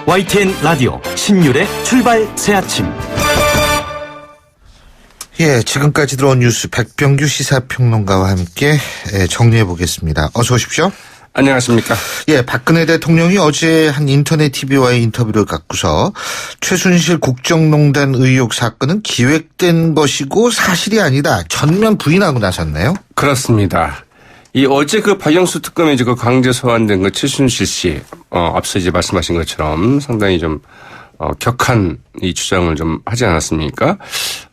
YTN 라디오 신율의 출발 새아침. 예, 지금까지 들어온 뉴스 백병규 시사평론가와 함께 정리해 보겠습니다. 어서 오십시오. 안녕하십니까. 예, 박근혜 대통령이 어제 한 인터넷 TV와의 인터뷰를 갖고서 최순실 국정농단 의혹 사건은 기획된 것이고 사실이 아니다, 전면 부인하고 나섰네요. 그렇습니다. 어제 박영수 특검에 그 강제 소환된 최순실 씨, 앞서 이제 말씀하신 것처럼 상당히 좀 격한 이 주장을 좀 하지 않았습니까?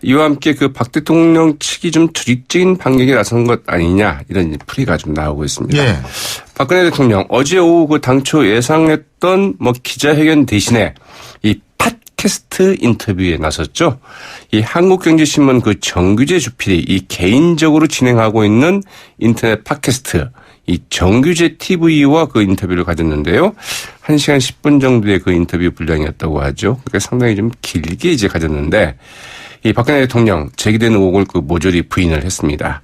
이와 함께 박 대통령 측이 좀 조직적인 반격에 나선 것 아니냐, 이런 풀이가 좀 나오고 있습니다. 예. 박근혜 대통령 어제 오후 당초 예상했던 기자회견 대신에 이 팟캐스트 인터뷰에 나섰죠. 이 한국경제신문 정규재 주필이 개인적으로 진행하고 있는 인터넷 팟캐스트 이 정규재 TV와 인터뷰를 가졌는데요. 1시간 10분 정도의 인터뷰 분량이었다고 하죠. 그러니까 상당히 좀 길게 이제 가졌는데, 이 박근혜 대통령 제기된 의혹을 모조리 부인을 했습니다.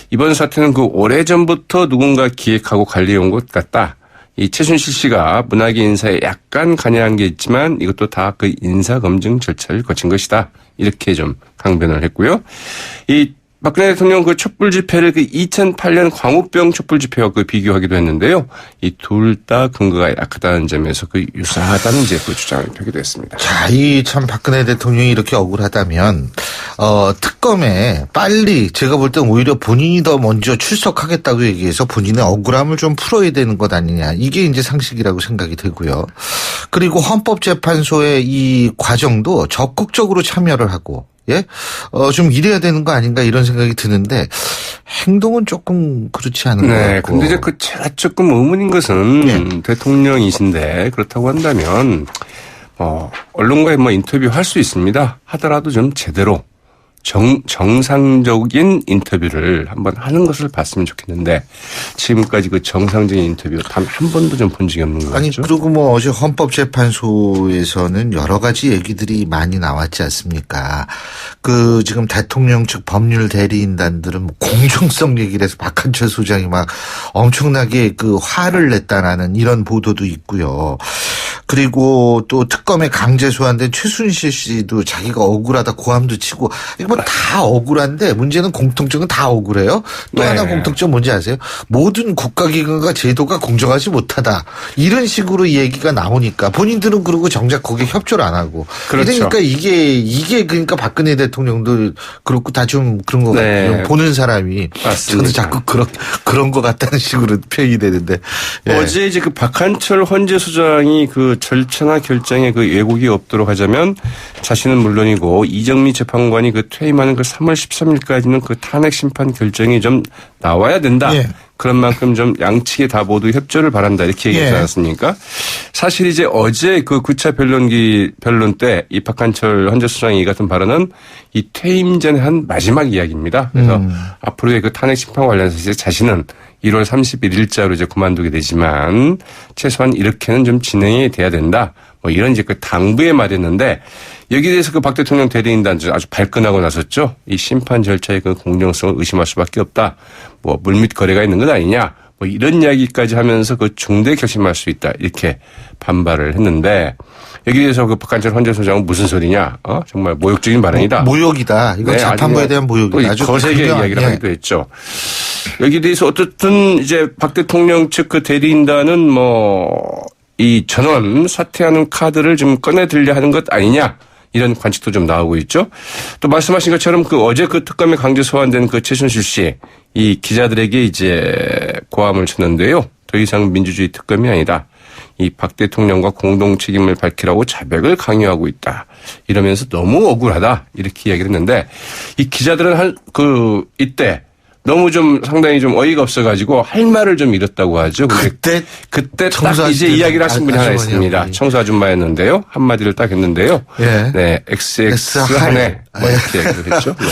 이번 사태는 오래전부터 누군가 기획하고 관리해온 것 같다. 이 최순실 씨가 문학의 인사에 약간 관여한 게 있지만 이것도 다 인사 검증 절차를 거친 것이다. 이렇게 좀 강변을 했고요. 이 박근혜 대통령 촛불 집회를 2008년 광우병 촛불 집회와 비교하기도 했는데요. 이 둘 다 근거가 약하다는 점에서 유사하다는 이제 주장을 펴기도 했습니다. 자, 참 박근혜 대통령이 이렇게 억울하다면 특검에 빨리, 제가 볼 땐 오히려 본인이 더 먼저 출석하겠다고 얘기해서 본인의 억울함을 좀 풀어야 되는 것 아니냐, 이게 이제 상식이라고 생각이 들고요. 그리고 헌법재판소의 이 과정도 적극적으로 참여를 하고, 예, 좀 이래야 되는 거 아닌가, 이런 생각이 드는데 행동은 조금 그렇지 않은 것 같고. 네, 근데 이제 제가 조금 의문인 것은, 예, 대통령이신데 그렇다고 한다면 언론과의 인터뷰 할 수 있습니다. 하더라도 좀 제대로 정상적인 인터뷰를 한번 하는 것을 봤으면 좋겠는데, 지금까지 정상적인 인터뷰 단 한 번도 좀 본 적이 없는 것 같죠. 아니, 그리고 어제 헌법재판소에서는 여러 가지 얘기들이 많이 나왔지 않습니까? 지금 대통령 측 법률 대리인단들은 공정성 얘기를 해서 박한철 소장이 막 엄청나게 화를 냈다라는 이런 보도도 있고요. 그리고 또 특검에 강제 소환된 최순실 씨도 자기가 억울하다 고함도 치고, 이거 다 억울한데 문제는 공통점은 다 억울해요. 또 네. 하나 공통점 뭔지 아세요? 모든 국가기관과 제도가 공정하지 못하다, 이런 식으로 얘기가 나오니까 본인들은 그러고 정작 거기에 협조를 안 하고. 그렇죠. 그러니까 이게 그러니까 박근혜 대통령도 그렇고 다 좀 그런 것 네. 같아요. 보는 사람이. 맞습니다. 저는 자꾸 그런 것 같다는 식으로 표현이 되는데. 예. 어제 이제 박한철 헌재 소장이 절차나 결정에 왜곡이 없도록 하자면 자신은 물론이고 이정미 재판관이 퇴임하는 3월 13일까지는 탄핵 심판 결정이 좀 나와야 된다. 예. 그런 만큼 좀 양측에 다 모두 협조를 바란다, 이렇게 얘기하지 않았습니까? 사실 이제 어제 9차 변론 때 이 박한철 헌재 소장이 이 같은 발언은 이 퇴임 전에 한 마지막 이야기입니다. 그래서 앞으로의 탄핵 심판 관련해서 이제 자신은 1월 31일자로 이제 그만두게 되지만 최소한 이렇게는 좀 진행이 돼야 된다. 이런 이제 당부의 말이었는데, 여기에 대해서 박 대통령 대리인단 아주 발끈하고 나섰죠. 이 심판 절차의 공정성을 의심할 수밖에 없다. 물밑 거래가 있는 것 아니냐. 이런 이야기까지 하면서 중대 결심할 수 있다, 이렇게 반발을 했는데, 여기에 대해서 박한철 헌재 소장은 무슨 소리냐. 정말 모욕적인 발언이다. 모욕이다. 이건 네, 재판부에 대한 모욕이다. 아주 거세게 이야기를 하기도 했죠. 여기에 대해서 어쨌든 이제 박 대통령 측 대리인단은 이 전원 사퇴하는 카드를 좀 꺼내 들려 하는 것 아니냐, 이런 관측도 좀 나오고 있죠. 또 말씀하신 것처럼 어제 특검에 강제 소환된 최순실 씨, 이 기자들에게 이제 고함을 쳤는데요. 더 이상 민주주의 특검이 아니다. 이 박 대통령과 공동 책임을 밝히라고 자백을 강요하고 있다. 이러면서 너무 억울하다, 이렇게 이야기를 했는데, 이 기자들은 이때 너무 좀 상당히 좀 어이가 없어가지고 할 말을 좀 잃었다고 하죠. 그때 딱 이제 이야기를 하신 분이 하나 있습니다. 청소 아줌마였는데요. 한마디를 딱 했는데요. 예. 네, XX 한해 이렇게 얘기를 했죠. 네.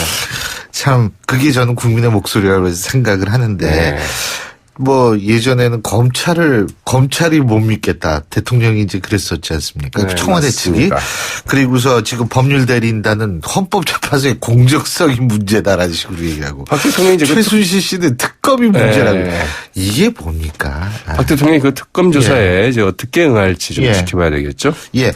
참 그게 저는 국민의 목소리라고 생각을 하는데, 네. 뭐 예전에는 검찰이 못 믿겠다. 대통령이 이제 그랬었지 않습니까? 네, 청와대 측이. 맞습니다. 그리고서 지금 법률 대리인단은 헌법재판소의 공정성이 문제다라는 식으로 얘기하고. 박 대통령이 이제 최순실 씨는 특검이 문제라고. 네. 이게 뭡니까? 박 대통령이 그 특검 조사에 이제 어떻게 응할지 좀 예. 지켜봐야 되겠죠. 예.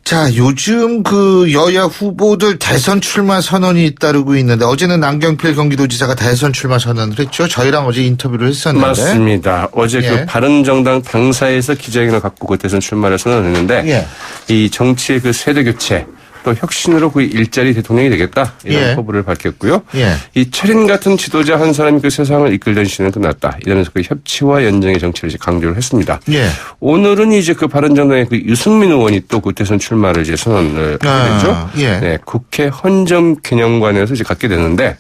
자, 요즘 그 여야 후보들 대선 출마 선언이 잇따르고 있는데 어제는 남경필 경기도지사가 대선 출마 선언을 했죠. 저희랑 어제 인터뷰를 했었는데. 맞습니다. 어제 예. 그 바른정당 당사에서 기자회견을 갖고 그 대선 출마를 선언했는데 예. 이 정치의 그 세대 교체 또 혁신으로 그 일자리 대통령이 되겠다 이런 예. 포부를 밝혔고요. 예. 이 철인 같은 지도자 한 사람이 그 세상을 이끌던 시대는 끝났다. 이러면서 그 협치와 연정의 정치를 이제 강조를 했습니다. 예. 오늘은 이제 그 바른정당의 그 유승민 의원이 또 그 대선 출마를 이제 선언을 하게 됐죠. 예. 네, 국회 헌정기념관에서 이제 갖게 되는데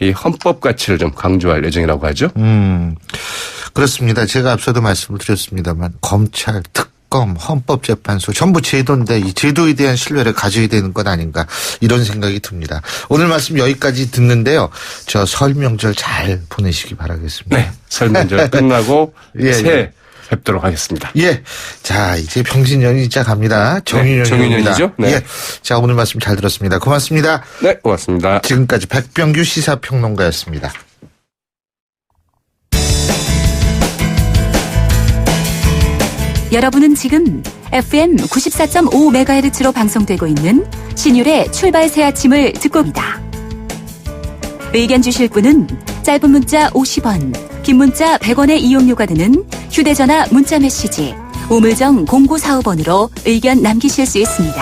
이 헌법 가치를 좀 강조할 예정이라고 하죠. 그렇습니다. 제가 앞서도 말씀을 드렸습니다만 검찰, 특검, 헌법재판소 전부 제도인데 이 제도에 대한 신뢰를 가져야 되는 것 아닌가 이런 생각이 듭니다. 오늘 말씀 여기까지 듣는데요. 저 설 명절 잘 보내시기 바라겠습니다. 네, 설명절 끝나고 예, 새해 뵙도록 하겠습니다. 예. 자, 이제 병신년이 시작합니다. 정윤년입니다. 정윤년이죠? 네. 예. 자, 오늘 말씀 잘 들었습니다. 고맙습니다. 네, 고맙습니다. 지금까지 백병규 시사평론가였습니다. 여러분은 지금 FM 94.5MHz로 방송되고 있는 신율의 출발 새 아침을 듣고 있다. 의견 주실 분은 짧은 문자 50원, 긴 문자 100원의 이용료가 드는 휴대전화 문자 메시지 우물정 0945번으로 의견 남기실 수 있습니다.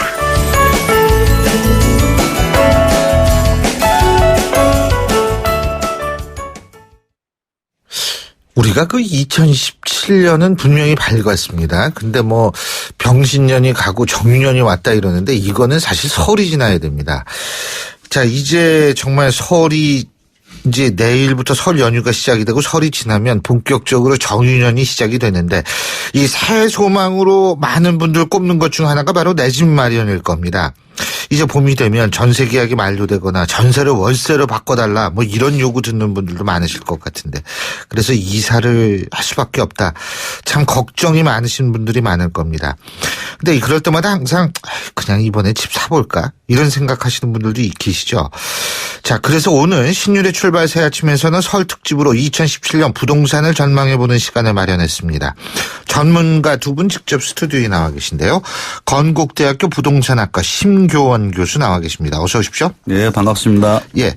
우리가 그 2017년은 분명히 밝았습니다. 근데 뭐 병신년이 가고 정년이 왔다 이러는데 이거는 사실 설이 지나야 됩니다. 자, 이제 정말 설이 이제 내일부터 설 연휴가 시작이 되고 설이 지나면 본격적으로 정유년이 시작이 되는데 이 새 소망으로 많은 분들 꼽는 것 중 하나가 바로 내 집 마련일 겁니다. 이제 봄이 되면 전세 계약이 만료되거나 전세를 월세로 바꿔달라 뭐 이런 요구 듣는 분들도 많으실 것 같은데 그래서 이사를 할 수밖에 없다. 참 걱정이 많으신 분들이 많을 겁니다. 근데 그럴 때마다 항상 그냥 이번에 집 사볼까 이런 생각하시는 분들도 계시죠. 자, 그래서 오늘 신율의 출발 새 아침에서는 설 특집으로 2017년 부동산을 전망해보는 시간을 마련했습니다. 전문가 두 분 직접 스튜디오에 나와 계신데요. 건국대학교 부동산학과 심교원 교수 나와 계십니다. 어서 오십시오. 네, 반갑습니다. 예.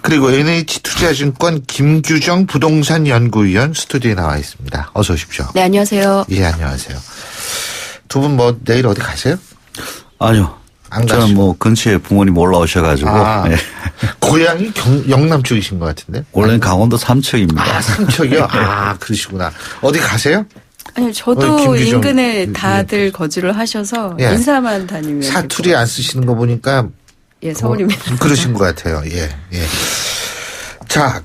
그리고 NH투자증권 김규정 부동산 연구위원 스튜디오에 나와 있습니다. 어서 오십시오. 네, 안녕하세요. 예, 안녕하세요. 두 분 뭐 내일 어디 가세요? 아니요. 안 저는 가시고. 뭐 근처에 부모님 올라오셔가지고. 아, 예. 고향이 영남 쪽이신 것 같은데? 원래는 강원도 삼척입니다. 아, 삼척이요? 아, 그러시구나. 어디 가세요? 아니요, 저도 김규정. 인근에 다들 거주를 하셔서 예. 인사만 다니면. 사투리 안 쓰시는 거 보니까 예, 서울입니다. 그러신 것 같아요. 예, 예. 자,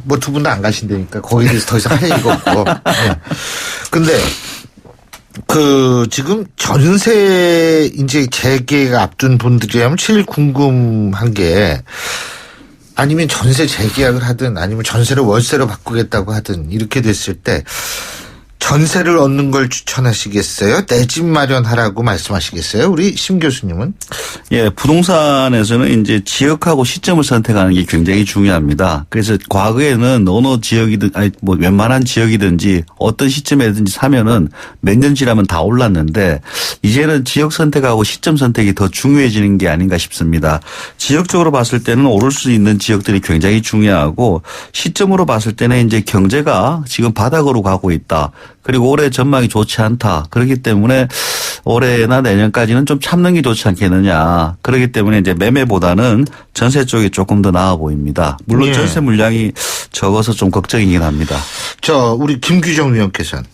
뭐 두 분 다 안 가신다니까 거기에 대해서 더 이상 할 얘기가 없고. 예. 근데 지금 전세 이제 재개가 앞둔 분들이라면 제일 궁금한 게 아니면 전세 재계약을 하든 아니면 전세를 월세로 바꾸겠다고 하든 이렇게 됐을 때 전세를 얻는 걸 추천하시겠어요? 내 집 마련하라고 말씀하시겠어요? 우리 심 교수님은? 예, 부동산에서는 이제 지역하고 시점을 선택하는 게 굉장히 중요합니다. 그래서 과거에는 어느 지역이든, 뭐 웬만한 지역이든지 어떤 시점에든지 사면은 몇 년 지나면 다 올랐는데 이제는 지역 선택하고 시점 선택이 더 중요해지는 게 아닌가 싶습니다. 지역적으로 봤을 때는 오를 수 있는 지역들이 굉장히 중요하고 시점으로 봤을 때는 이제 경제가 지금 바닥으로 가고 있다. 그리고 올해 전망이 좋지 않다. 그렇기 때문에 올해나 내년까지는 좀 참는 게 좋지 않겠느냐. 그렇기 때문에 이제 매매보다는 전세 쪽이 조금 더 나아 보입니다. 물론 예. 전세 물량이 적어서 좀 걱정이긴 합니다. 우리 김규정 위원께서는?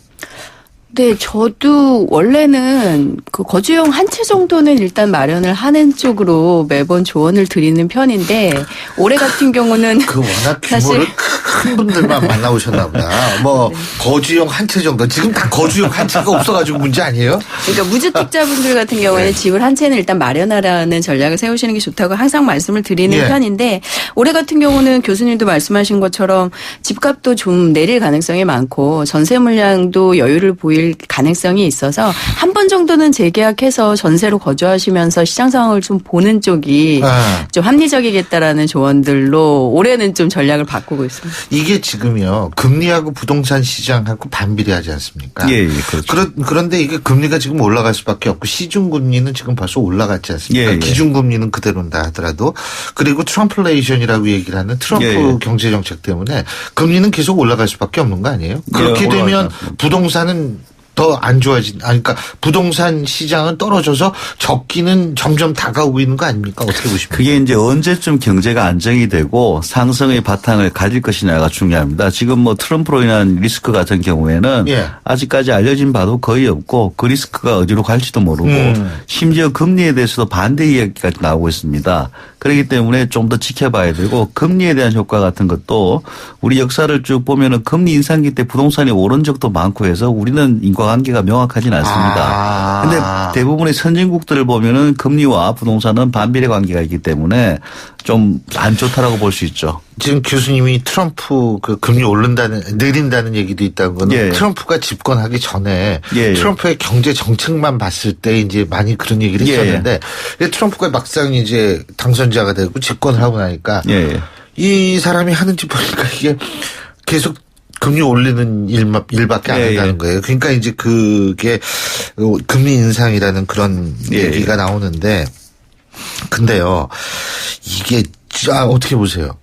네, 저도 원래는 그 거주용 한 채 정도는 일단 마련을 하는 쪽으로 매번 조언을 드리는 편인데 올해 같은 경우는 그 워낙 사실 규모를 큰 분들만 만나오셨나 보다. 뭐 거주용 한 채 정도. 지금 다 거주용 한 채가 없어가지고 문제 아니에요? 그러니까 무주택자분들 같은 경우에는 집을 한 채는 일단 마련하라는 전략을 세우시는 게 좋다고 항상 말씀을 드리는 예. 편인데 올해 같은 경우는 교수님도 말씀하신 것처럼 집값도 좀 내릴 가능성이 많고 전세 물량도 여유를 보일 가능성이 있어서 한 번 정도는 재계약해서 전세로 거주하시면서 시장 상황을 좀 보는 쪽이 좀 합리적이겠다라는 조언들로 올해는 좀 전략을 바꾸고 있습니다. 이게 지금요. 금리하고 부동산 시장하고 반비례하지 않습니까? 예, 그렇죠. 그런데 이게 금리가 지금 올라갈 수밖에 없고 시중금리는 지금 벌써 올라갔지 않습니까? 예, 예. 기준금리는 그대로다 하더라도 그리고 트럼플레이션이라고 얘기를 하는 트럼프 예, 예. 경제정책 때문에 금리는 계속 올라갈 수밖에 없는 거 아니에요? 그렇게 예, 되면 올라가죠. 부동산은 더 안 그러니까 부동산 시장은 떨어져서 적기는 점점 다가오고 있는 거 아닙니까? 어떻게 보십니까? 그게 이제 언제쯤 경제가 안정이 되고 상승의 바탕을 가질 것이냐가 중요합니다. 지금 뭐 트럼프로 인한 리스크 같은 경우에는 예. 아직까지 알려진 바도 거의 없고 그 리스크가 어디로 갈지도 모르고 심지어 금리에 대해서도 반대 이야기까지 나오고 있습니다. 그렇기 때문에 좀 더 지켜봐야 되고 금리에 대한 효과 같은 것도 우리 역사를 쭉 보면은 금리 인상기 때 부동산이 오른 적도 많고 해서 우리는 인과관계가 명확하진 않습니다. 근데 대부분의 선진국들을 보면은 금리와 부동산은 반비례 관계가 있기 때문에 좀 안 좋다라고 볼 수 있죠. 지금 교수님이 트럼프 그 금리 내린다는 얘기도 있다는 거는 예. 트럼프가 집권하기 전에 예. 트럼프의 경제 정책만 봤을 때 이제 많이 그런 얘기를 예. 했었는데 트럼프가 막상 이제 당선자가 되고 집권을 하고 나니까 예. 이 사람이 하는 짓 보니까 이게 계속 금리 올리는 일밖에 안 예, 한다는 예. 거예요. 그러니까 이제 그게 금리 인상이라는 그런 예. 얘기가 나오는데 근데요. 이게 어떻게 보세요?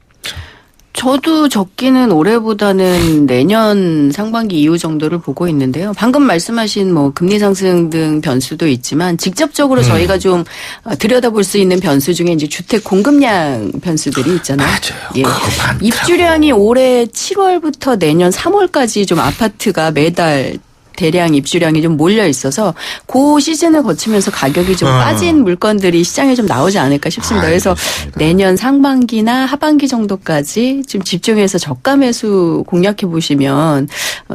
저도 적기는 올해보다는 내년 상반기 이후 정도를 보고 있는데요. 방금 말씀하신 뭐 금리 상승 등 변수도 있지만 직접적으로 저희가 좀 들여다볼 수 있는 변수 중에 이제 주택 공급량 변수들이 있잖아요. 맞아요. 예. 그거 많더라고. 입주량이 올해 7월부터 내년 3월까지 좀 아파트가 매달 대량 입주량이 좀 몰려 있어서 그 시즌을 거치면서 가격이 좀 빠진 물건들이 시장에 좀 나오지 않을까 싶습니다. 그래서 알겠습니다. 내년 상반기나 하반기 정도까지 좀 집중해서 저가 매수 공략해 보시면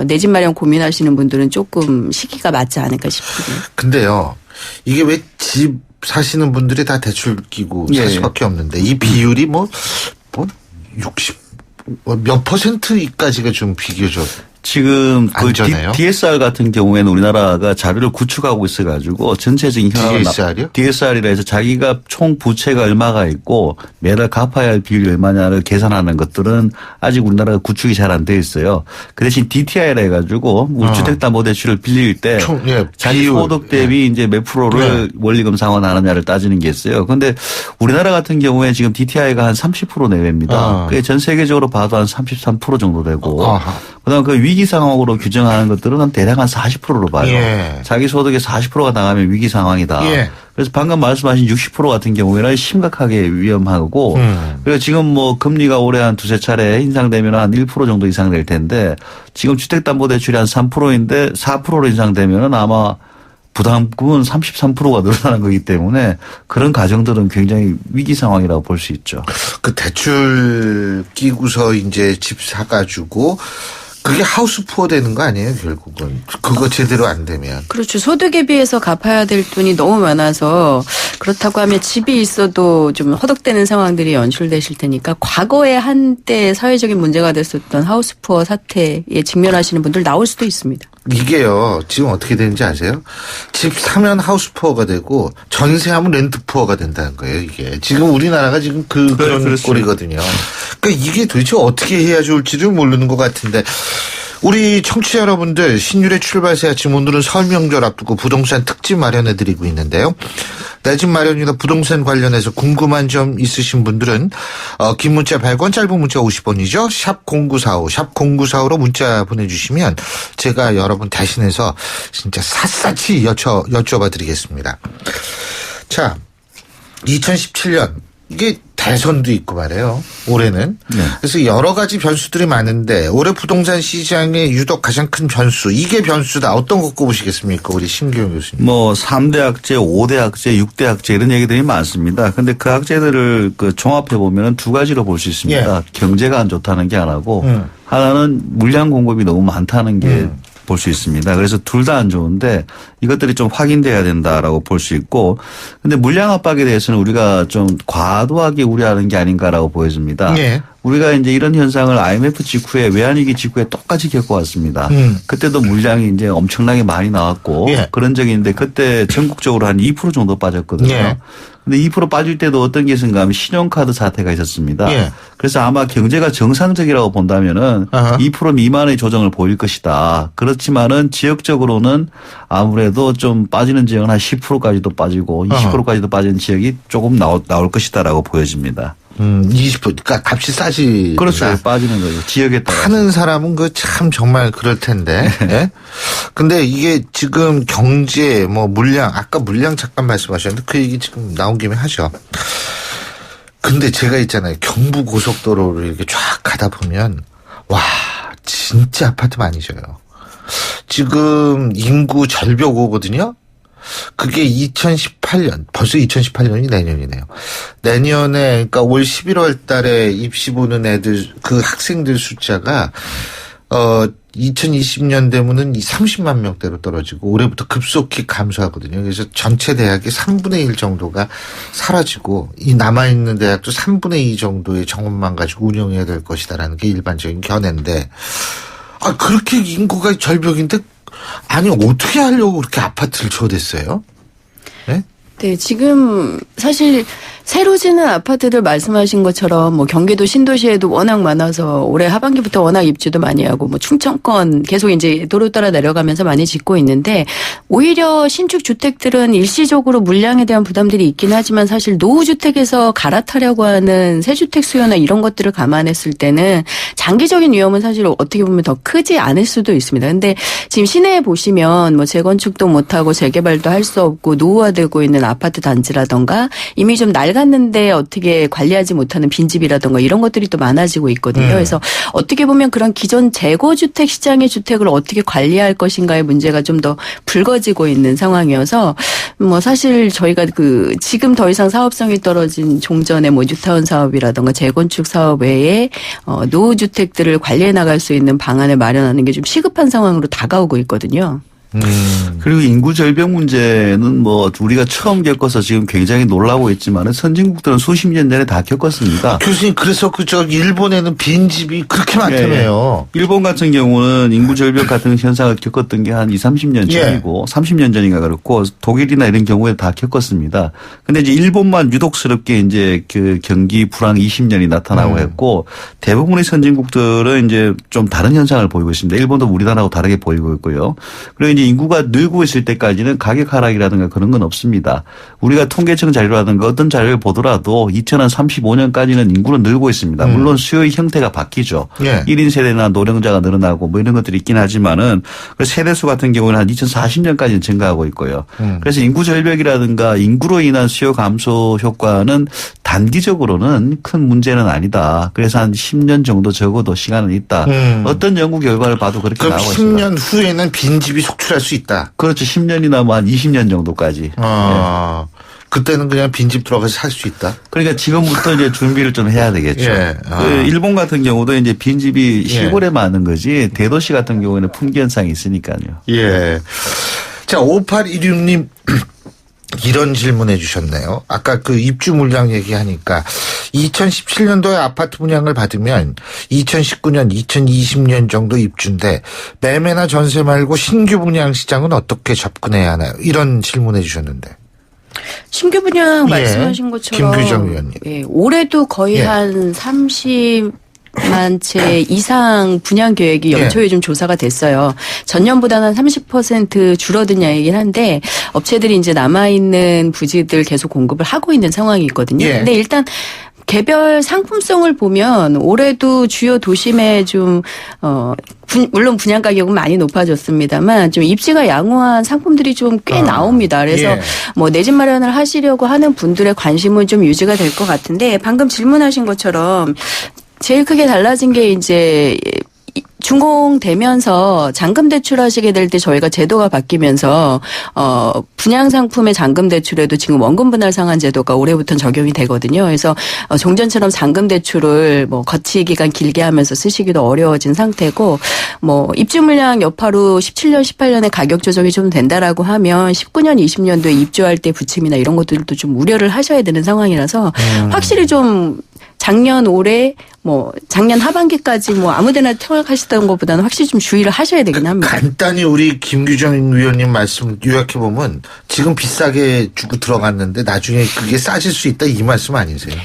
내 집 마련 고민하시는 분들은 조금 시기가 맞지 않을까 싶습니다. 근데요. 이게 왜 집 사시는 분들이 다 대출 끼고 예. 살 수밖에 없는데 이 비율이 뭐 60 몇 %까지가 좀 비교적 지금 그 안전해요? DSR 같은 경우에는 우리나라가 자료를 구축하고 있어가지고 전체적인 현황을 DSR 이요? DSR이라 해서 자기가 총 부채가 얼마가 있고 매달 갚아야 할 비율이 얼마냐를 계산하는 것들은 아직 우리나라가 구축이 잘 안 돼 있어요. 그 대신 DTI라 해가지고 주택담보대출을 빌릴 때 예, 자기 비율. 소득 대비 이제 몇 프로를 원리금 상환하느냐를 따지는 게 있어요. 그런데 우리나라 같은 경우에 지금 DTI가 한 30% 내외입니다. 그게 전 세계적으로 봐도 한 33% 정도 되고 그다음 그 위기 상황으로 규정하는 것들은 한 대략 한 40%로 봐요. 예. 자기 소득의 40%가 나가면 위기 상황이다. 예. 그래서 방금 말씀하신 60% 같은 경우에는 심각하게 위험하고 그래서 지금 뭐 금리가 올해 한 두세 차례 인상되면 한 1% 정도 인상될 텐데 지금 주택담보대출이 한 3%인데 4%로 인상되면 아마 부담금은 33%가 늘어나는 거기 때문에 그런 가정들은 굉장히 위기 상황이라고 볼 수 있죠. 그 대출 끼고서 이제 집 사가지고 그게 하우스 푸어 되는 거 아니에요, 결국은. 그거 제대로 안 되면. 그렇죠. 소득에 비해서 갚아야 될 돈이 너무 많아서 그렇다고 하면 집이 있어도 좀 허덕대는 상황들이 연출되실 테니까 과거에 한때 사회적인 문제가 됐었던 하우스푸어 사태에 직면하시는 분들 나올 수도 있습니다. 이게요, 지금 어떻게 되는지 아세요? 집 사면 하우스 푸어가 되고 전세하면 렌트 푸어가 된다는 거예요, 이게. 지금 우리나라가 지금 그런 그렇습니다. 꼴이거든요. 그러니까 이게 도대체 어떻게 해야 좋을지를 모르는 것 같은데 우리 청취자 여러분들 신율의 출발새 아침 오늘은 설 명절 앞두고 부동산 특집 마련해드리고 있는데요. 내 집 마련이나 부동산 관련해서 궁금한 점 있으신 분들은 긴 문자 100원 짧은 문자 50원이죠. 샵 0945 샵 0945로 문자 보내주시면 제가 여러분 대신해서 진짜 샅샅이 여쭤봐 드리겠습니다. 자 2017년 이게 대선도 있고 말이에요. 올해는. 네. 그래서 여러 가지 변수들이 많은데 올해 부동산 시장의 유독 가장 큰 변수. 이게 변수다. 어떤 거 꼽으시겠습니까? 우리 신규영 교수님. 뭐 3대 학제, 5대 학제, 6대 학제 이런 얘기들이 많습니다. 근데 그 학제들을 그 종합해 보면 두 가지로 볼 수 있습니다. 예. 경제가 안 좋다는 게 하나고 하나는 물량 공급이 너무 많다는 게 볼 수 있습니다. 그래서 둘 다 안 좋은데 이것들이 좀 확인돼야 된다라고 볼 수 있고, 근데 물량 압박에 대해서는 우리가 좀 과도하게 우려하는 게 아닌가라고 보여집니다. 예. 우리가 이제 이런 현상을 IMF 직후에 외환위기 직후에 똑같이 겪어왔습니다. 그때도 물량이 이제 엄청나게 많이 나왔고 예. 그런 적이 있는데 그때 전국적으로 한 2% 정도 빠졌거든요. 예. 근데 2% 빠질 때도 어떤 게 있었는가 하면 신용카드 사태가 있었습니다. 예. 그래서 아마 경제가 정상적이라고 본다면은 아하. 2% 미만의 조정을 보일 것이다. 그렇지만은 지역적으로는 아무래도 좀 빠지는 지역은 한 10%까지도 빠지고 20%까지도 빠지는 지역이 조금 나올 것이다라고 보여집니다. 20%. 그러니까 값이 싸지. 그렇죠. 빠지는 거죠. 지역에 따라. 파는 사람은 그 참 정말 그럴 텐데. 예? 근데 이게 지금 경제 뭐 물량 아까 물량 잠깐 말씀하셨는데 그 얘기 지금 나온 김에 하죠. 근데 제가 있잖아요. 경부 고속도로를 이렇게 쫙 가다 보면 와 진짜 아파트 많이 져요. 지금 인구 절벽 오거든요. 그게 2018년, 벌써 2018년이 내년이네요. 내년에, 그러니까 올 11월 달에 입시 보는 애들, 그 학생들 숫자가, 2020년 되면은 30만 명대로 떨어지고 올해부터 급속히 감소하거든요. 그래서 전체 대학의 3분의 1 정도가 사라지고 이 남아있는 대학도 3분의 2 정도의 정원만 가지고 운영해야 될 것이다라는 게 일반적인 견해인데, 그렇게 인구가 절벽인데, 아니, 어떻게 하려고 그렇게 아파트를 줘댔어요? 네? 네, 지금 사실 새로 지는 아파트들 말씀하신 것처럼 뭐 경기도 신도시에도 워낙 많아서 올해 하반기부터 워낙 입주도 많이 하고 뭐 충청권 계속 이제 도로 따라 내려가면서 많이 짓고 있는데 오히려 신축 주택들은 일시적으로 물량에 대한 부담들이 있긴 하지만 사실 노후주택에서 갈아타려고 하는 새주택 수요나 이런 것들을 감안했을 때는 장기적인 위험은 사실 어떻게 보면 더 크지 않을 수도 있습니다. 근데 지금 시내에 보시면 뭐 재건축도 못하고 재개발도 할 수 없고 노후화되고 있는 아파트 단지라던가 이미 좀 낡았는데 어떻게 관리하지 못하는 빈집이라던가 이런 것들이 또 많아지고 있거든요. 그래서 어떻게 보면 그런 기존 재고주택 시장의 주택을 어떻게 관리할 것인가의 문제가 좀 더 불거지고 있는 상황이어서 뭐 사실 저희가 그 지금 더 이상 사업성이 떨어진 종전의 뭐 뉴타운 사업이라던가 재건축 사업 외에 노후주택들을 관리해 나갈 수 있는 방안을 마련하는 게 좀 시급한 상황으로 다가오고 있거든요. 그리고 인구 절벽 문제는 뭐 우리가 처음 겪어서 지금 굉장히 놀라고 있지만 선진국들은 수십 년 전에 다 겪었습니다. 교수님, 그래서 일본에는 빈집이 그렇게 많다며요. 예. 일본 같은 경우는 인구 절벽 같은 현상을 겪었던 게 한 20, 30년 전이고 30년 전인가 그렇고 독일이나 이런 경우에 다 겪었습니다. 근데 이제 일본만 유독스럽게 이제 그 경기 불황 20년이 나타나고 했고 대부분의 선진국들은 이제 좀 다른 현상을 보이고 있습니다. 일본도 우리나라하고 다르게 보이고 있고요. 그리고 이제 인구가 늘고 있을 때까지는 가격 하락이라든가 그런 건 없습니다. 우리가 통계청 자료라든가 어떤 자료를 보더라도 2035년까지는 인구는 늘고 있습니다. 물론 수요의 형태가 바뀌죠. 예. 1인 세대나 노령자가 늘어나고 뭐 이런 것들이 있긴 하지만은 세대수 같은 경우는 한 2040년까지는 증가하고 있고요. 그래서 인구 절벽이라든가 인구로 인한 수요 감소 효과는 단기적으로는 큰 문제는 아니다. 그래서 한 10년 정도 적어도 시간은 있다. 어떤 연구 결과를 봐도 그렇게 그럼 나오고 있습니다. 10년 후에는 빈집이 속출할 수 있다. 그렇죠. 10년이나 뭐 한 20년 정도까지. 그때는 그냥 빈집 들어가서 살 수 있다. 그러니까 지금부터 이제 준비를 좀 해야 되겠죠. 예. 그 일본 같은 경우도 이제 빈집이 시골에 많은 거지 대도시 같은 경우에는 품귀 현상이 있으니까요. 예. 자, 5816님. 이런 질문해 주셨네요. 아까 그 입주 물량 얘기하니까 2017년도에 아파트 분양을 받으면 2019년, 2020년 정도 입주인데 매매나 전세 말고 신규 분양 시장은 어떻게 접근해야 하나요? 이런 질문해 주셨는데. 신규 분양 말씀하신 것처럼 김규정 의원님. 예, 올해도 거의 한 30만 채 이상 분양 계획이 연초에 좀 조사가 됐어요. 전년보다는 30% 줄어든 양이긴 한데 업체들이 이제 남아있는 부지들 계속 공급을 하고 있는 상황이 있거든요. 근데 일단 개별 상품성을 보면 올해도 주요 도심에 좀 물론 분양 가격은 많이 높아졌습니다만 좀 입지가 양호한 상품들이 좀 꽤 나옵니다. 그래서 예. 뭐 내 집 마련을 하시려고 하는 분들의 관심은 좀 유지가 될 것 같은데 방금 질문하신 것처럼 제일 크게 달라진 게 이제 준공되면서 잔금 대출하시게 될 때 저희가 제도가 바뀌면서 분양 상품의 잔금 대출에도 지금 원금 분할 상환 제도가 올해부터 적용이 되거든요. 그래서 종전처럼 잔금 대출을 뭐 거치 기간 길게 하면서 쓰시기도 어려워진 상태고 뭐 입주 물량 여파로 17년, 18년에 가격 조정이 좀 된다라고 하면 19년, 20년도에 입주할 때 부침이나 이런 것들도 좀 우려를 하셔야 되는 상황이라서 확실히 좀 작년 올해 뭐 작년 하반기까지 뭐 아무데나 청약하시던 것보다는 확실히 좀 주의를 하셔야 되긴 합니다. 간단히 우리 김규정 위원님 말씀 요약해 보면 지금 비싸게 주고 들어갔는데 나중에 그게 싸질 수 있다 이 말씀 아니세요?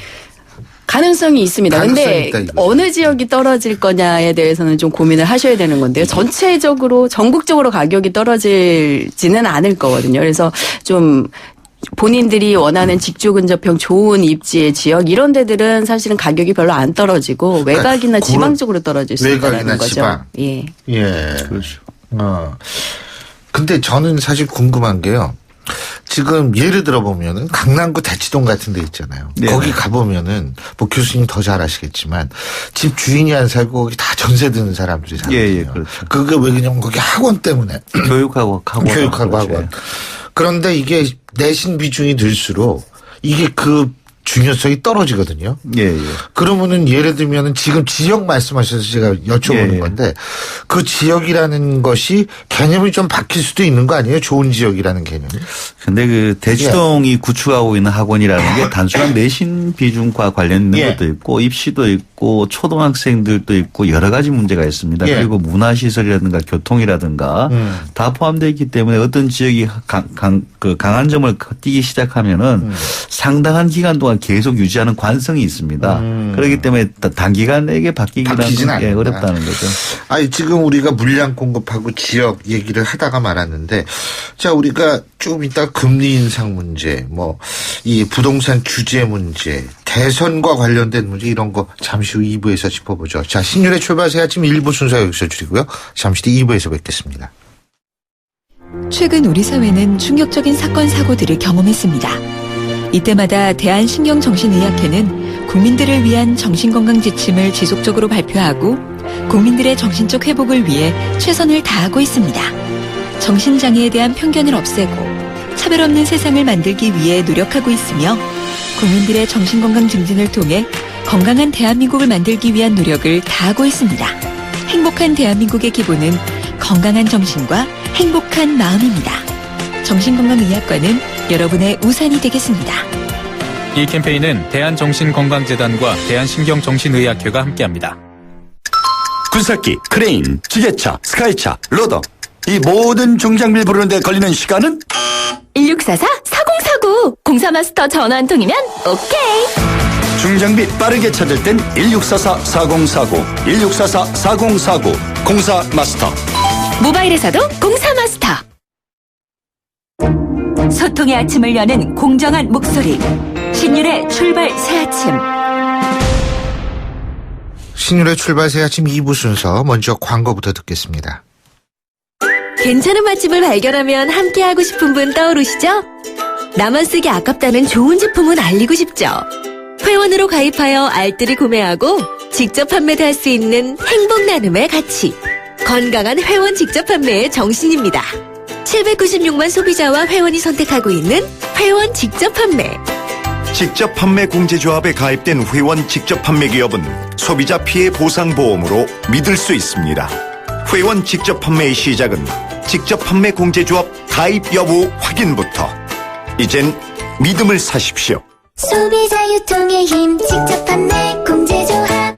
가능성이 있습니다. 가능성이 근데 있다, 이거죠. 어느 지역이 떨어질 거냐에 대해서는 좀 고민을 하셔야 되는 건데요. 전체적으로 전국적으로 가격이 떨어지지는 않을 거거든요. 그래서 좀 본인들이 원하는 직주 근접형 좋은 입지의 지역 이런 데들은 사실은 가격이 별로 안 떨어지고 외곽이나 지방 쪽으로 떨어질 수 있다는 외곽이나 거죠. 지방. 예. 예. 그렇죠. 근데 저는 사실 궁금한 게요. 지금 예를 들어 보면은 강남구 대치동 같은 데 있잖아요. 네. 거기 가보면은 뭐 교수님 더 잘 아시겠지만 집 주인이 안 살고 거기 다 전세 드는 사람들이 살거든요. 예, 그렇죠. 그게 왜 그러냐면 거기 학원 때문에. 교육하고 교육하고 그렇죠. 학원. 그런데 이게 내신 비중이 들수록 이게 그 중요성이 떨어지거든요. 예. 그러면은 예를 들면은 지금 지역 말씀하셔서 제가 여쭤보는 예. 건데 그 지역이라는 것이 개념이 좀 바뀔 수도 있는 거 아니에요? 좋은 지역이라는 개념이. 근데 그 대치동이 구축하고 있는 학원이라는 게 단순한 내신 비중과 관련된 예. 것도 있고 입시도 있고 초등학생들도 있고 여러 가지 문제가 있습니다. 예. 그리고 문화시설이라든가 교통이라든가 다 포함되어 있기 때문에 어떤 지역이 강한 점을 띄기 시작하면은 상당한 기간 동안 계속 유지하는 관성이 있습니다. 그렇기 때문에 단기간에 바뀌진 바뀌기는 않는다. 어렵다는 거죠. 아니 지금 우리가 물량 공급하고 지역 얘기를 하다가 말았는데 자 우리가 조금 이따 금리 인상 문제 뭐 이 부동산 규제 문제 대선과 관련된 문제 이런 거 잠시 후 2부에서 짚어보죠. 자 신율의 출발새 아침 1부 순서 여기서 줄이고요. 잠시 뒤 2부에서 뵙겠습니다. 최근 우리 사회는 충격적인 사건 사고들을 경험했습니다. 이때마다 대한신경정신의학회는 국민들을 위한 정신건강 지침을 지속적으로 발표하고 국민들의 정신적 회복을 위해 최선을 다하고 있습니다. 정신장애에 대한 편견을 없애고 차별 없는 세상을 만들기 위해 노력하고 있으며 국민들의 정신건강 증진을 통해 건강한 대한민국을 만들기 위한 노력을 다하고 있습니다. 행복한 대한민국의 기본은 건강한 정신과 행복한 마음입니다. 정신건강의학과는 여러분의 우산이 되겠습니다. 이 캠페인은 대한정신건강재단과 대한신경정신의학회가 함께합니다. 군사기, 크레인, 지게차, 스카이차, 로더 이 모든 중장비를 부르는데 걸리는 시간은 1644-4049 공사마스터 전화 한 통이면 오케이. 중장비 빠르게 찾을 땐 1644-4049 1644-4049 공사 마스터. 모바일에서도 공사마스터. 소통의 아침을 여는 공정한 목소리 신율의 출발 새아침. 신율의 출발새 아침 2부 순서 먼저 광고부터 듣겠습니다. 괜찮은 맛집을 발견하면 함께하고 싶은 분 떠오르시죠? 나만 쓰기 아깝다는 좋은 제품은 알리고 싶죠? 회원으로 가입하여 알뜰히 구매하고 직접 판매도 할 수 있는 행복 나눔의 가치. 건강한 회원 직접 판매의 정신입니다. 796만 소비자와 회원이 선택하고 있는 회원 직접 판매. 직접 판매 공제조합에 가입된 회원 직접 판매 기업은 소비자 피해 보상 보험으로 믿을 수 있습니다. 회원 직접 판매의 시작은 직접 판매 공제조합 가입 여부 확인부터. 이젠 믿음을 사십시오. 소비자 유통의 힘 직접 판매 공제조합.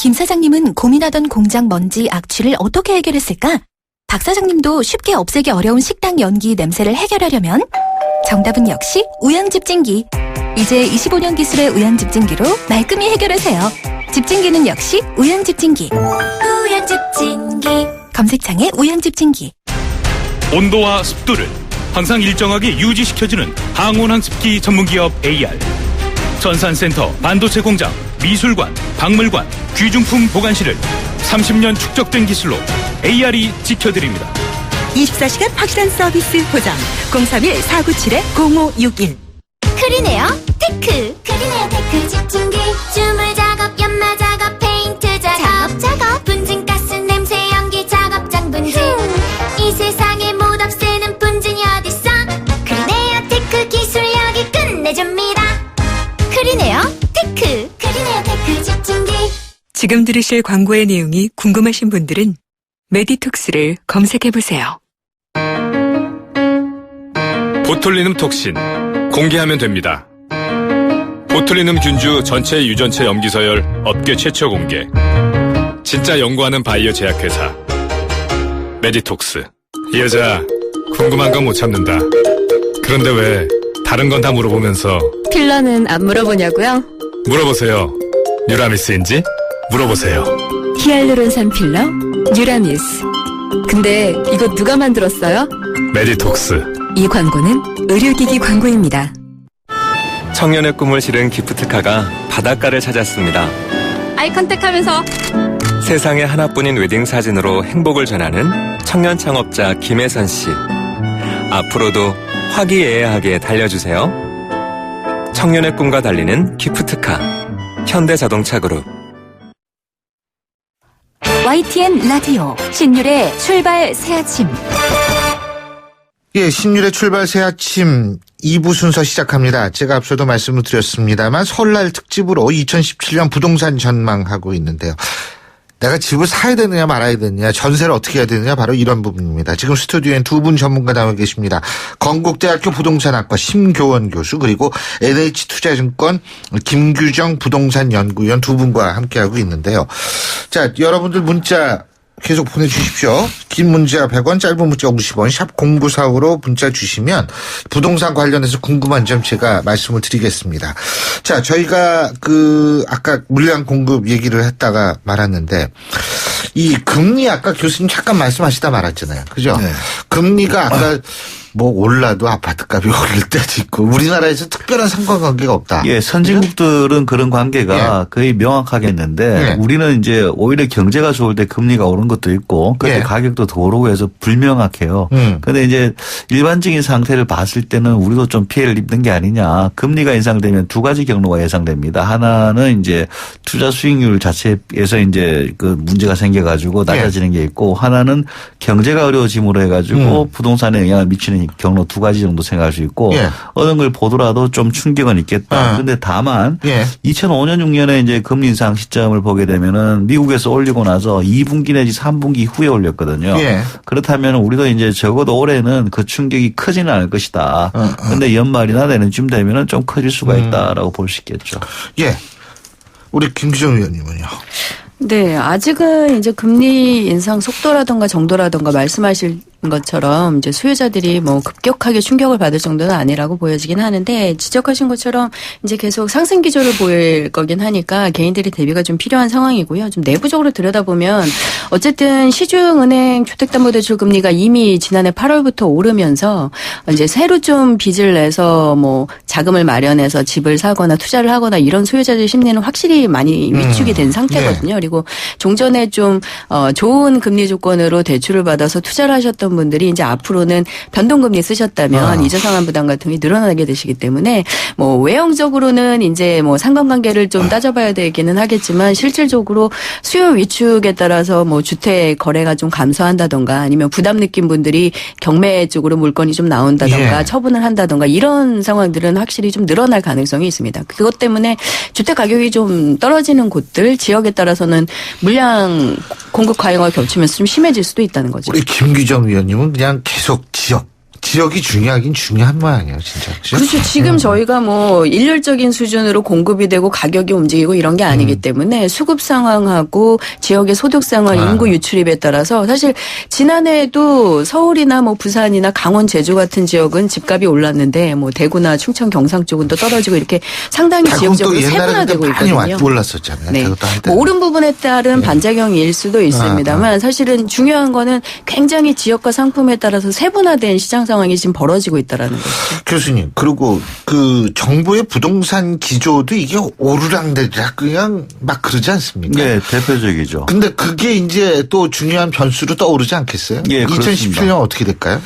김 사장님은 고민하던 공장 먼지 악취를 어떻게 해결했을까? 박 사장님도 쉽게 없애기 어려운 식당 연기 냄새를 해결하려면 정답은 역시 우양집진기. 이제 25년 기술의 우양집진기로 말끔히 해결하세요. 집진기는 역시 우양집진기. 우양집진기. 검색창에 우양집진기. 온도와 습도를 항상 일정하게 유지시켜주는 항온환 습기 전문기업 AR. 전산센터, 반도체 공장, 미술관, 박물관, 귀중품 보관실을 30년 축적된 기술로 AR이 지켜드립니다. 24시간 확실한 서비스 보장 031-497-0561 크리네어 테크 집중기 주물 작업 연마 작업 페인트 작업 분진가스 냄새 연기 작업장 분진 이 세상에 못 없애는 분진이 어딨어 크리네어 테크 기술력이 끝내줍니다. 크리네어 테크 집중기. 지금 들으실 광고의 내용이 궁금하신 분들은 메디톡스를 검색해보세요. 보툴리눔 톡신 공개하면 됩니다. 보툴리눔 균주 전체 유전체 염기서열 업계 최초 공개. 진짜 연구하는 바이오 제약회사 메디톡스. 이 여자 궁금한 건 못 참는다. 그런데 왜 다른 건 다 물어보면서 필러는 안 물어보냐고요? 물어보세요. 뉴라미스인지 물어보세요. 히알루론산 필러 뉴라미스. 근데 이거 누가 만들었어요? 메디톡스. 이 광고는 의료기기 광고입니다. 청년의 꿈을 실은 기프트카가 바닷가를 찾았습니다. 아이 컨택하면서 세상에 하나뿐인 웨딩 사진으로 행복을 전하는 청년 창업자 김혜선 씨. 앞으로도 화기애애하게 달려주세요. 청년의 꿈과 달리는 기프트카 현대자동차그룹. YTN 라디오 신율의 출발 새아침. 예, 신율의 출발 새 아침 2부 순서 시작합니다. 제가 앞서도 말씀을 드렸습니다만 설날 특집으로 2017년 부동산 전망하고 있는데요. 내가 집을 사야 되느냐 말아야 되느냐, 전세를 어떻게 해야 되느냐, 바로 이런 부분입니다. 지금 스튜디오엔 두 분 전문가 나와 계십니다. 건국대학교 부동산학과 심교원 교수, 그리고 NH투자증권 김규정 부동산 연구위원 두 분과 함께하고 있는데요. 자, 여러분들 문자 계속 보내주십시오. 긴 문자 100원, 짧은 문자 50원, 샵 0945로 문자 주시면 부동산 관련해서 궁금한 점 제가 말씀을 드리겠습니다. 자, 저희가 아까 물량 공급 얘기를 했다가 말았는데, 이 금리 아까 교수님 잠깐 말씀하시다 말았잖아요. 그죠? 네. 금리가 아까 뭐 올라도 아파트 값이 오를 때도 있고 우리나라에서 특별한 상관관계가 없다. 예, 선진국들은 그런 관계가 거의 명확하겠는데 우리는 이제 오히려 경제가 좋을 때 금리가 오른 것도 있고 그때 가격도 더 오르고 해서 불명확해요. 그런데 이제 일반적인 상태를 봤을 때는 우리도 좀 피해를 입는 게 아니냐. 금리가 인상되면 두 가지 경로가 예상됩니다. 하나는 이제 투자 수익률 자체에서 이제 그 문제가 생겨가지고 낮아지는 게 있고, 하나는 경제가 어려워짐으로 해가지고 부동산에 영향을 미치는 경로 두 가지 정도 생각할 수 있고, 어느 걸 보더라도 좀 충격은 있겠다. 그런데 다만 2005년 6년에 이제 금리 인상 시점을 보게 되면은 미국에서 올리고 나서 2분기 내지 3분기 후에 올렸거든요. 그렇다면 우리도 이제 적어도 올해는 그 충격이 크지는 않을 것이다. 그런데 연말이나 내년쯤 되면은 좀 커질 수가 있다라고 볼 수 있겠죠. 예. 우리 김규정 의원님은요? 네, 아직은 이제 금리 인상 속도라든가 정도라든가 말씀하신 것처럼 이제 수요자들이 뭐 급격하게 충격을 받을 정도는 아니라고 보여지긴 하는데, 지적하신 것처럼 이제 계속 상승 기조를 보일 거긴 하니까 개인들이 대비가 좀 필요한 상황이고요. 좀 내부적으로 들여다보면 어쨌든 시중은행 주택담보대출 금리가 이미 지난해 8월부터 오르면서 이제 새로 좀 빚을 내서 뭐 자금을 마련해서 집을 사거나 투자를 하거나 이런 소유자들 심리는 확실히 많이 위축이 된 상태거든요. 그리고 종전에 좀 좋은 금리 조건으로 대출을 받아서 투자를 하셨던 분들이 이제 앞으로는 변동금리 쓰셨다면 이자 상환 부담 같은 게 늘어나게 되시기 때문에 뭐 외형적으로는 이제 뭐 상관관계를 좀 따져봐야 되기는 하겠지만, 실질적으로 수요 위축에 따라서 뭐 주택 거래가 좀 감소한다던가 아니면 부담 느낀 분들이 경매 쪽으로 물건이 좀 나온다던가 처분을 한다던가 이런 상황들은 확실히 좀 늘어날 가능성이 있습니다. 그것 때문에 주택 가격이 좀 떨어지는 곳들, 지역에 따라서는 물량 공급 과잉과 겹치면서 좀 심해질 수도 있다는 거죠. 우리 김규정 의원님은 그냥 계속 지역이 중요하긴 중요한 모양이에요, 진짜. 그렇죠. 지금 저희가 뭐 일률적인 수준으로 공급이 되고 가격이 움직이고 이런 게 아니기 때문에 수급 상황하고 지역의 소득 상황, 인구 유출입에 따라서 사실 지난해에도 서울이나 뭐 부산이나 강원, 제주 같은 지역은 집값이 올랐는데 뭐 대구나 충청, 경상 쪽은 또 떨어지고 이렇게 상당히 지역적으로 세분화되고 있거든요. 많이 올랐었잖아요. 네. 뭐 오른 부분에 따른 반작용일 수도 있습니다만 사실은 중요한 거는 굉장히 지역과 상품에 따라서 세분화된 시장 상황 상황이 지금 벌어지고 있다라는 거죠. 교수님, 그리고 그 정부의 부동산 기조도 이게 오르락내리락 그냥 막 그러지 않습니까? 네, 대표적이죠. 근데 그게 이제 또 중요한 변수로 떠오르지 않겠어요? 예, 2017년 어떻게 될까요?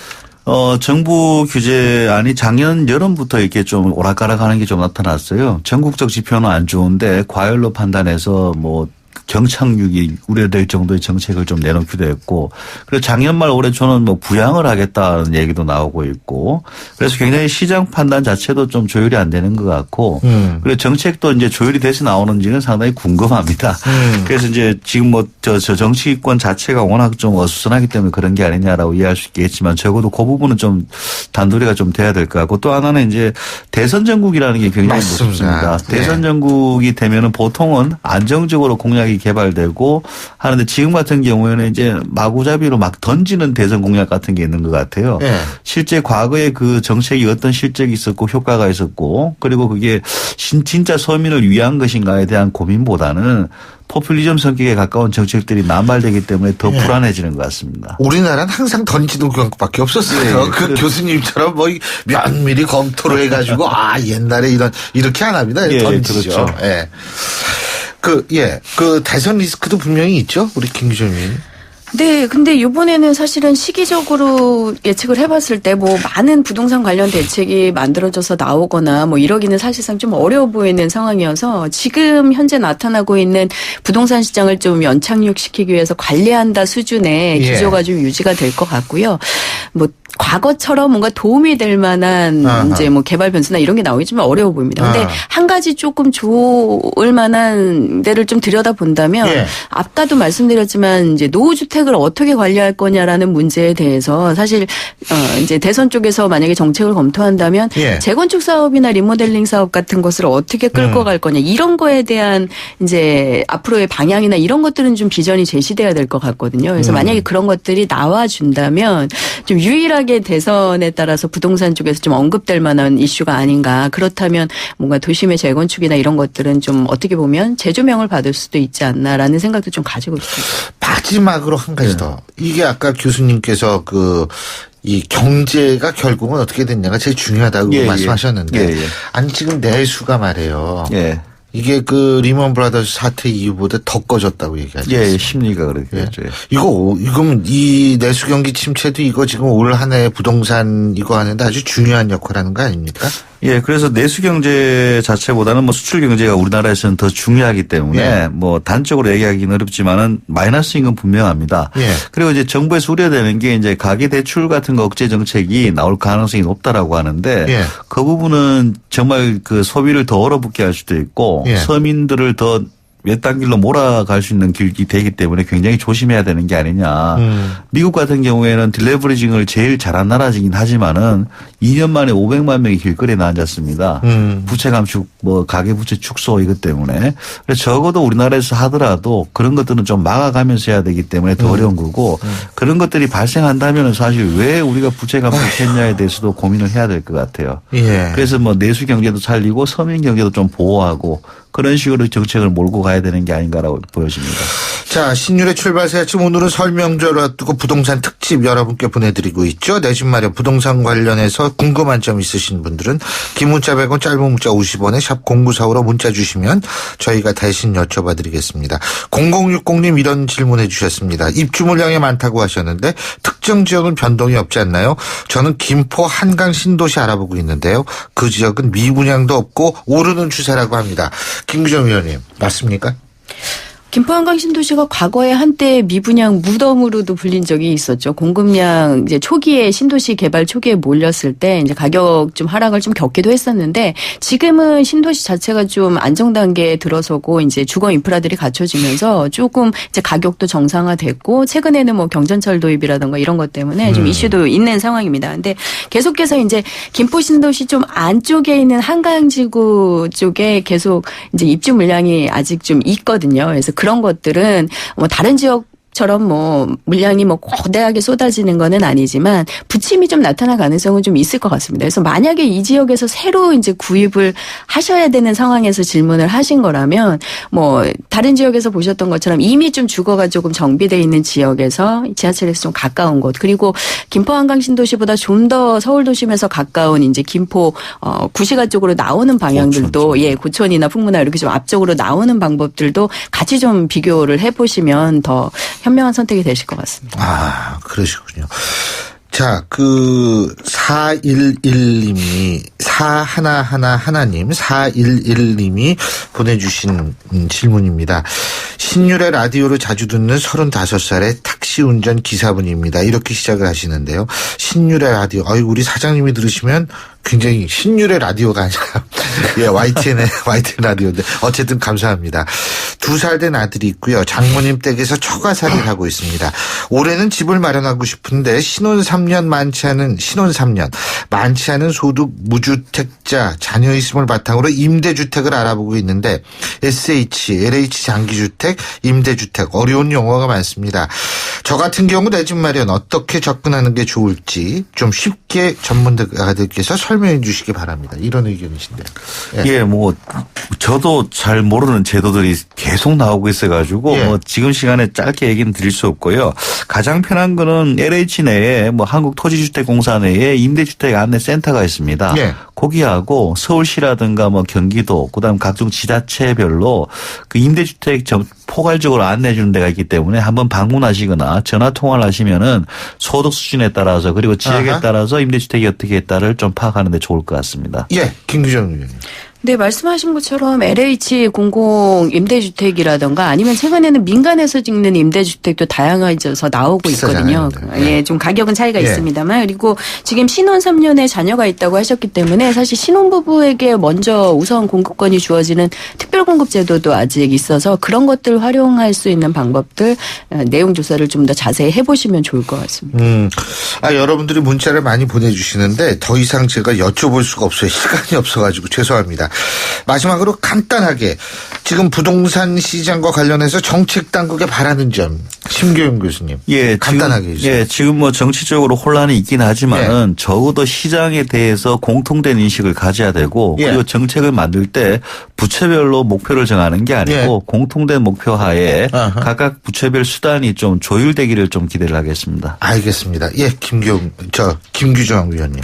정부 규제안이 작년 여름부터 이렇게 좀 오락가락하는 게 좀 나타났어요. 전국적 지표는 안 좋은데 과열로 판단해서 뭐 경착륙이 우려될 정도의 정책을 좀 내놓기도 했고, 그래서 작년 말 올해 초는 뭐 부양을 하겠다는 얘기도 나오고 있고, 그래서 굉장히 시장 판단 자체도 좀 조율이 안 되는 것 같고, 그리고 정책도 이제 조율이 돼서 나오는지는 상당히 궁금합니다. 그래서 이제 지금 뭐 저 정치권 자체가 워낙 좀 어수선하기 때문에 그런 게 아니냐라고 이해할 수 있겠지만, 적어도 그 부분은 좀 단도리가 좀 돼야 될 것 같고, 또 하나는 이제 대선 전국이라는 게 굉장히 무섭습니다. 대선 전국이 되면은 보통은 안정적으로 공약이 개발되고 하는데, 지금 같은 경우에는 이제 마구잡이로 막 던지는 대선 공약 같은 게 있는 것 같아요. 네. 실제 과거에 그 정책이 어떤 실적이 있었고 효과가 있었고, 그리고 그게 진짜 서민을 위한 것인가에 대한 고민보다는 포퓰리즘 성격에 가까운 정책들이 남발되기 때문에 더 불안해지는 것 같습니다. 우리나라는 항상 던지는 공약밖에 없었어요. 그 교수님처럼 뭐 면밀히 검토를 해가지고 옛날에 이렇게 안 합니다. 던지죠. 그렇죠. 예. 그 대선 리스크도 분명히 있죠, 우리 김 기자님. 네, 근데 이번에는 사실은 시기적으로 예측을 해봤을 때 뭐 많은 부동산 관련 대책이 만들어져서 나오거나 뭐 이러기는 사실상 좀 어려워 보이는 상황이어서, 지금 현재 나타나고 있는 부동산 시장을 좀 연착륙시키기 위해서 관리한다 수준의 기조가 좀 유지가 될 것 같고요. 뭐 과거처럼 뭔가 도움이 될 만한 이제 뭐 개발 변수나 이런 게 나오기 좀 어려워 보입니다. 근데 한 가지 조금 좋을 만한 데를 좀 들여다본다면, 아까도 말씀드렸지만 이제 노후주택을 어떻게 관리할 거냐라는 문제에 대해서 사실 이제 대선 쪽에서 만약에 정책을 검토한다면 재건축 사업이나 리모델링 사업 같은 것을 어떻게 끌고 갈 거냐, 이런 거에 대한 이제 앞으로의 방향이나 이런 것들은 좀 비전이 제시돼야 될 것 같거든요. 그래서 만약에 그런 것들이 나와준다면 좀 유일하게 대선에 따라서 부동산 쪽에서 좀 언급될 만한 이슈가 아닌가. 그렇다면 뭔가 도심의 재건축이나 이런 것들은 좀 어떻게 보면 재조명을 받을 수도 있지 않나라는 생각도 좀 가지고 있습니다. 마지막으로 한 가지 더. 이게 아까 교수님께서 이 경제가 결국은 어떻게 됐냐가 제일 중요하다고 말씀하셨는데, 아니 지금 내수가 말이에요. 이게 그 리먼 브라더스 사태 이후보다 더 꺼졌다고 얘기하죠. 심리가 그렇겠죠. 이거면 이 내수 경기 침체도 이거 지금 올 한 해 부동산 이거 하는데 아주 중요한 역할하는 거 아닙니까? 그래서 내수 경제 자체보다는 뭐 수출 경제가 우리나라에서는 더 중요하기 때문에 뭐 단적으로 얘기하기는 어렵지만은 마이너스인 건 분명합니다. 그리고 이제 정부에서 우려되는 게 이제 가계 대출 같은 거 억제 정책이 나올 가능성이 높다라고 하는데, 그 부분은 정말 그 소비를 더 얼어붙게 할 수도 있고 서민들을 더 외딴 길로 몰아갈 수 있는 길이 되기 때문에 굉장히 조심해야 되는 게 아니냐. 미국 같은 경우에는 딜레버리징을 제일 잘한 나라이긴 하지만은 2년 만에 500만 명이 길거리에 나앉았습니다. 부채 감축, 뭐 가계부채 축소 이것 때문에. 그래서 적어도 우리나라에서 하더라도 그런 것들은 좀 막아가면서 해야 되기 때문에 더 어려운 거고, 그런 것들이 발생한다면 사실 왜 우리가 부채 감축했냐에 대해서도 고민을 해야 될 것 같아요. 그래서 뭐 내수 경제도 살리고 서민 경제도 좀 보호하고 그런 식으로 정책을 몰고 가야 되는 게 아닌가라고 보여집니다. 자, 신율의 출발새 아침, 오늘은 설 명절 앞두고 부동산 특집 여러분께 보내드리고 있죠. 내 집 마련 부동산 관련해서 궁금한 점 있으신 분들은 긴 문자 100원, 짧은 문자 50원에 샵 0945로 문자 주시면 저희가 대신 여쭤봐드리겠습니다. 0060님 이런 질문해 주셨습니다. 입주 물량이 많다고 하셨는데 특정 지역은 변동이 없지 않나요? 저는 김포 한강 신도시 알아보고 있는데요. 그 지역은 미분양도 없고 오르는 추세라고 합니다. 김규정 위원님, 맞습니까? 김포 한강 신도시가 과거에 한때 미분양 무덤으로도 불린 적이 있었죠. 공급량 이제 초기에 신도시 개발 초기에 몰렸을 때 이제 가격 좀 하락을 좀 겪기도 했었는데, 지금은 신도시 자체가 좀 안정 단계에 들어서고 이제 주거 인프라들이 갖춰지면서 조금 이제 가격도 정상화됐고, 최근에는 뭐 경전철 도입이라든가 이런 것 때문에 좀 이슈도 있는 상황입니다. 근데 계속해서 이제 김포 신도시 좀 안쪽에 있는 한강지구 쪽에 계속 이제 입주 물량이 아직 좀 있거든요. 그래서 그런 것들은 뭐 다른 지역 처럼 뭐 물량이 뭐 거대하게 쏟아지는 거는 아니지만 부침이 좀 나타날 가능성은 좀 있을 것 같습니다. 그래서 만약에 이 지역에서 새로 이제 구입을 하셔야 되는 상황에서 질문을 하신 거라면 뭐 다른 지역에서 보셨던 것처럼 이미 좀 주거가 조금 정비돼 있는 지역에서 지하철에서 좀 가까운 곳 그리고 김포 한강 신도시보다 좀 더 서울 도심에서 가까운 이제 김포 구시가 쪽으로 나오는 방향들도 예 고촌이나 풍무나 이렇게 좀 앞쪽으로 나오는 방법들도 같이 좀 비교를 해보시면 더 현명한 선택이 되실 것 같습니다. 아, 그러시군요. 자, 411님이 411님이 보내주신 질문입니다. 신율의 라디오를 자주 듣는 35살의 택시 운전 기사분입니다. 이렇게 시작을 하시는데요. 신율의 라디오. 우리 사장님이 들으시면 굉장히 신율의 라디오가 아니라 예, YTN 라디오인데 어쨌든 감사합니다. 2살 된 아들이 있고요. 장모님 댁에서 처가살이를 하고 있습니다. 올해는 집을 마련하고 싶은데 신혼 3년 많지 않은 소득 무주택자 자녀 있음을 바탕으로 임대주택을 알아보고 있는데 LH 장기주택, 임대주택 어려운 용어가 많습니다. 저 같은 경우 내 집 마련 어떻게 접근하는 게 좋을지 좀 쉽게 전문가들께서 설명해 주시기 바랍니다. 이런 의견이신데요. 예, 뭐 저도 잘 모르는 제도들이 계속 나오고 있어가지고 뭐 지금 시간에 짧게 얘기는 드릴 수 없고요. 가장 편한 거는 LH 내에 뭐 한국토지주택공사 내에 임대주택 안내센터가 있습니다. 거기하고 서울시라든가 뭐 경기도 그다음 각종 지자체별로 그 임대주택 포괄적으로 안내해 주는 데가 있기 때문에 한번 방문하시거나 전화 통화를 하시면은 소득 수준에 따라서 그리고 지역에 따라서 임대주택이 어떻게 했다를 좀 파악하는 데 좋을 것 같습니다. 예, 김규정 의원님. 네, 말씀하신 것처럼 LH 공공 임대주택이라던가 아니면 최근에는 민간에서 짓는 임대주택도 다양해져서 나오고 있거든요. 예, 좀 가격은 차이가 있습니다만 그리고 지금 신혼 3년에 자녀가 있다고 하셨기 때문에 사실 신혼부부에게 먼저 우선 공급권이 주어지는 특별공급제도도 아직 있어서 그런 것들 활용할 수 있는 방법들 내용 조사를 좀 더 자세히 해보시면 좋을 것 같습니다. 여러분들이 문자를 많이 보내주시는데 더 이상 제가 여쭤볼 수가 없어요. 시간이 없어가지고 죄송합니다. 마지막으로 간단하게 지금 부동산 시장과 관련해서 정책 당국에 바라는 점 심교영 교수님. 예, 간단하게 해주세요. 예, 지금 뭐 정치적으로 혼란이 있긴 하지만은 적어도 시장에 대해서 공통된 인식을 가져야 되고 그리고 정책을 만들 때 부처별로 목표를 정하는 게 아니고 공통된 목표 하에 각각 부처별 수단이 좀 조율되기를 좀 기대를 하겠습니다. 알겠습니다. 예, 김규정 위원님.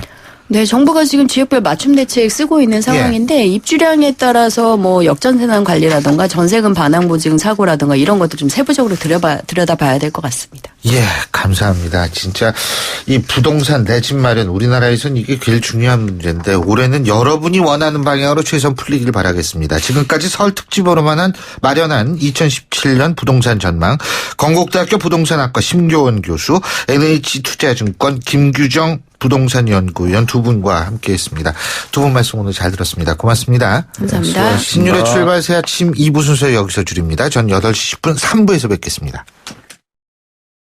네, 정부가 지금 지역별 맞춤 대책 쓰고 있는 상황인데 입주량에 따라서 뭐 역전세난 관리라든가 전세금 반환 보증 사고라든가 이런 것들 좀 세부적으로 들여다봐야 될 것 같습니다. 예, 감사합니다. 진짜 이 부동산 내 집 마련 우리나라에선 이게 제일 중요한 문제인데 올해는 여러분이 원하는 방향으로 최선 풀리길 바라겠습니다. 지금까지 서울 특집으로 마련한 2017년 부동산 전망 건국대학교 부동산학과 심교원 교수 NH투자증권 김규정 부동산 연구위원 두 분과 함께했습니다. 두 분 말씀 오늘 잘 들었습니다. 고맙습니다. 감사합니다. 신율의 출발 새 아침 2부 순서 여기서 줄입니다. 전 8시 10분 3부에서 뵙겠습니다.